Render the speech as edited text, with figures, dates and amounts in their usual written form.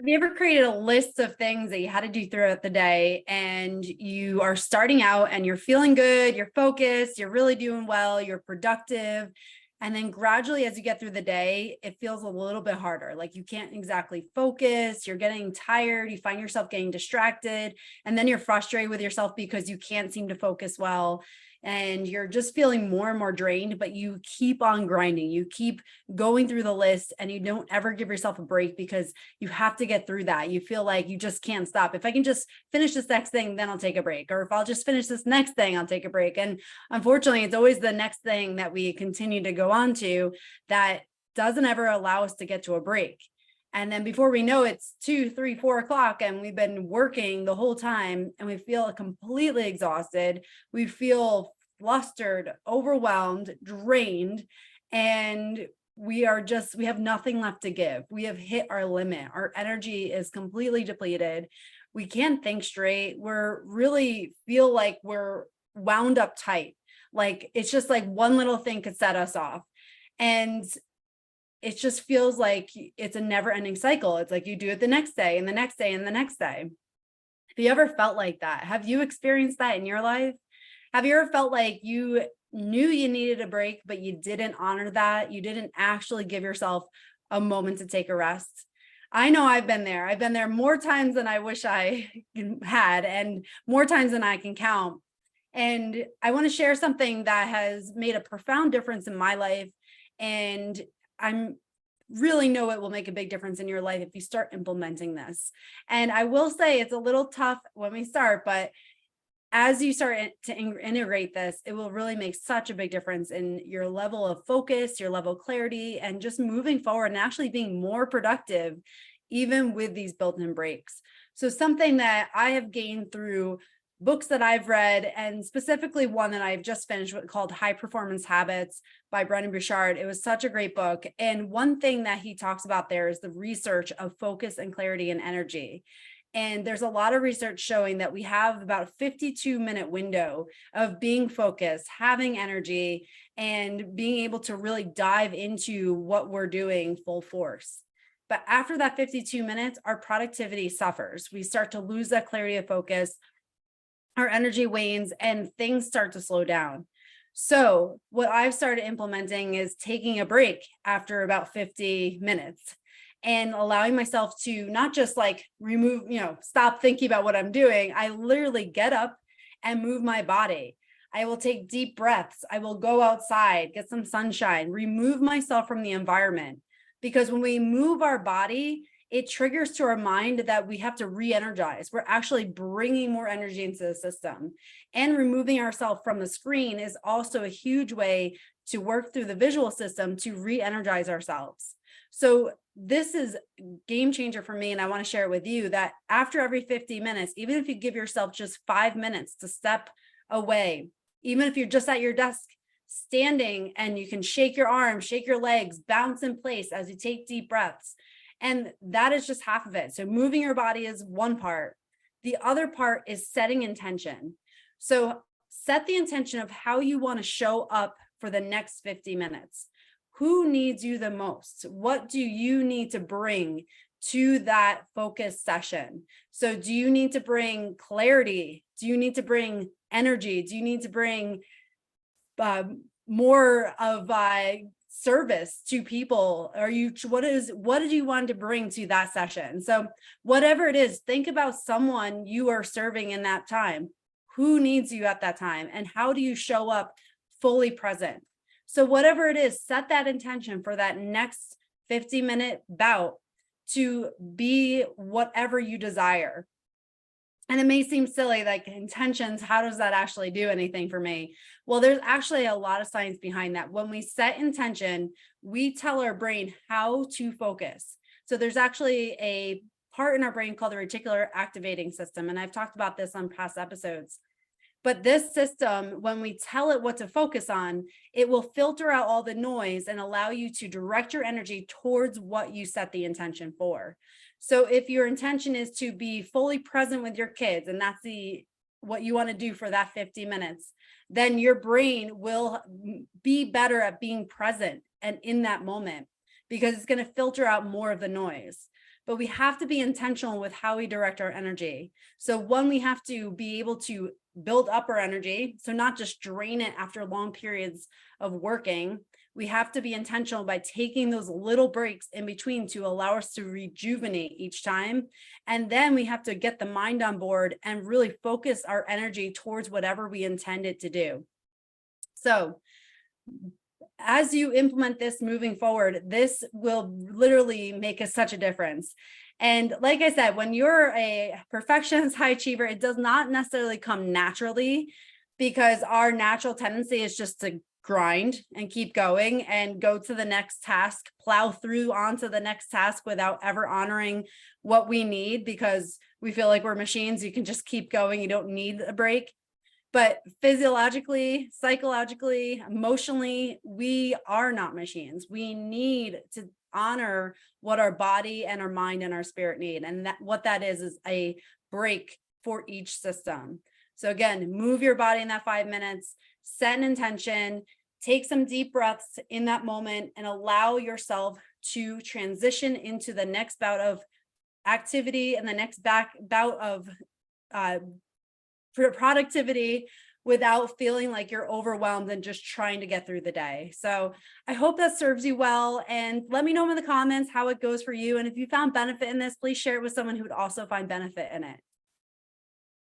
Have you ever created a list of things that you had to do throughout the day and you are starting out and you're feeling good, you're focused, you're really doing well, you're productive. And then gradually, as you get through the day, it feels a little bit harder. Like you can't exactly focus, you're getting tired, you find yourself getting distracted, and then you're frustrated with yourself because you can't seem to focus well. And you're just feeling more and more drained, but you keep on grinding. You keep going through the list and you don't ever give yourself a break because you have to get through that. You feel like you just can't stop. If I can just finish this next thing, then I'll take a break. Or if I'll just finish this next thing, I'll take a break. And unfortunately, it's always the next thing that we continue to go on to that doesn't ever allow us to get to a break. And then before we know it's 2, 3, 4 o'clock and we've been working the whole time and we feel completely exhausted. We feel flustered, overwhelmed, drained, and we have nothing left to give. We have hit our limit. Our energy is completely depleted. We can't think straight. We're really feel like we're wound up tight. Like it's just like one little thing could set us off. And it just feels like it's a never ending cycle. It's like you do it the next day and the next day and the next day. Have you ever felt like that? Have you experienced that in your life? Have you ever felt like you knew you needed a break, but you didn't honor that? You didn't actually give yourself a moment to take a rest? I know I've been there. I've been there more times than I wish I had, and more times than I can count. And I want to share something that has made a profound difference in my life. And I'm really know it will make a big difference in your life if you start implementing this. And I will say it's a little tough when we start, but as you start to integrate this, it will really make such a big difference in your level of focus, your level of clarity, and just moving forward and actually being more productive, even with these built-in breaks. So something that I have gained through books that I've read, and specifically one that I've just finished called High Performance Habits by Brendon Burchard. It was such a great book. And one thing that he talks about there is the research of focus and clarity and energy. And there's a lot of research showing that we have about a 52-minute window of being focused, having energy, and being able to really dive into what we're doing full force. But after that 52 minutes, our productivity suffers. We start to lose that clarity of focus, our energy wanes, and things start to slow down. So what I've started implementing is taking a break after about 50 minutes and allowing myself to not just like remove, stop thinking about what I'm doing. I literally get up and move my body. I will take deep breaths. I will go outside, get some sunshine, remove myself from the environment. Because when we move our body, it triggers to our mind that we have to re-energize. We're actually bringing more energy into the system. And removing ourselves from the screen is also a huge way to work through the visual system to re-energize ourselves. So this is a game changer for me, and I want to share it with you that after every 50 minutes, even if you give yourself just 5 minutes to step away, even if you're just at your desk standing and you can shake your arms, shake your legs, bounce in place as you take deep breaths. And that is just half of it. So moving your body is one part. The other part is setting intention. So set the intention of how you want to show up for the next 50 minutes. Who needs you the most? What do you need to bring to that focus session? So do you need to bring clarity? Do you need to bring energy? Do you need to bring more of service to people? What did you want to bring to that session? So whatever it is, think about someone you are serving in that time. Who needs you at that time? And how do you show up fully present? So whatever it is, set that intention for that next 50-minute bout to be whatever you desire. And it may seem silly, like intentions, how does that actually do anything for me? Well, there's actually a lot of science behind that. When we set intention, we tell our brain how to focus. So there's actually a part in our brain called the reticular activating system. And I've talked about this on past episodes. But this system, when we tell it what to focus on, it will filter out all the noise and allow you to direct your energy towards what you set the intention for. So if your intention is to be fully present with your kids, and that's what you want to do for that 50 minutes, then your brain will be better at being present and in that moment, because it's going to filter out more of the noise. but we have to be intentional with how we direct our energy. So one, we have to be able to build up our energy. So not just drain it after long periods of working. We have to be intentional by taking those little breaks in between to allow us to rejuvenate each time. And then we have to get the mind on board and really focus our energy towards whatever we intend it to do. So as you implement this moving forward, this will literally make such a difference. And like I said, when you're a perfectionist high achiever, it does not necessarily come naturally, because our natural tendency is just to grind and keep going and go to the next task, plow through onto the next task without ever honoring what we need, because we feel like we're machines. You can just keep going. You don't need a break. But physiologically, psychologically, emotionally, we are not machines. We need to honor what our body and our mind and our spirit need. And that what that is a break for each system. So again, move your body in that 5 minutes, set an intention, take some deep breaths in that moment, and allow yourself to transition into the next bout of activity and the next bout of productivity without feeling like you're overwhelmed and just trying to get through the day. So I hope that serves you well. And let me know in the comments how it goes for you. And if you found benefit in this, please share it with someone who would also find benefit in it.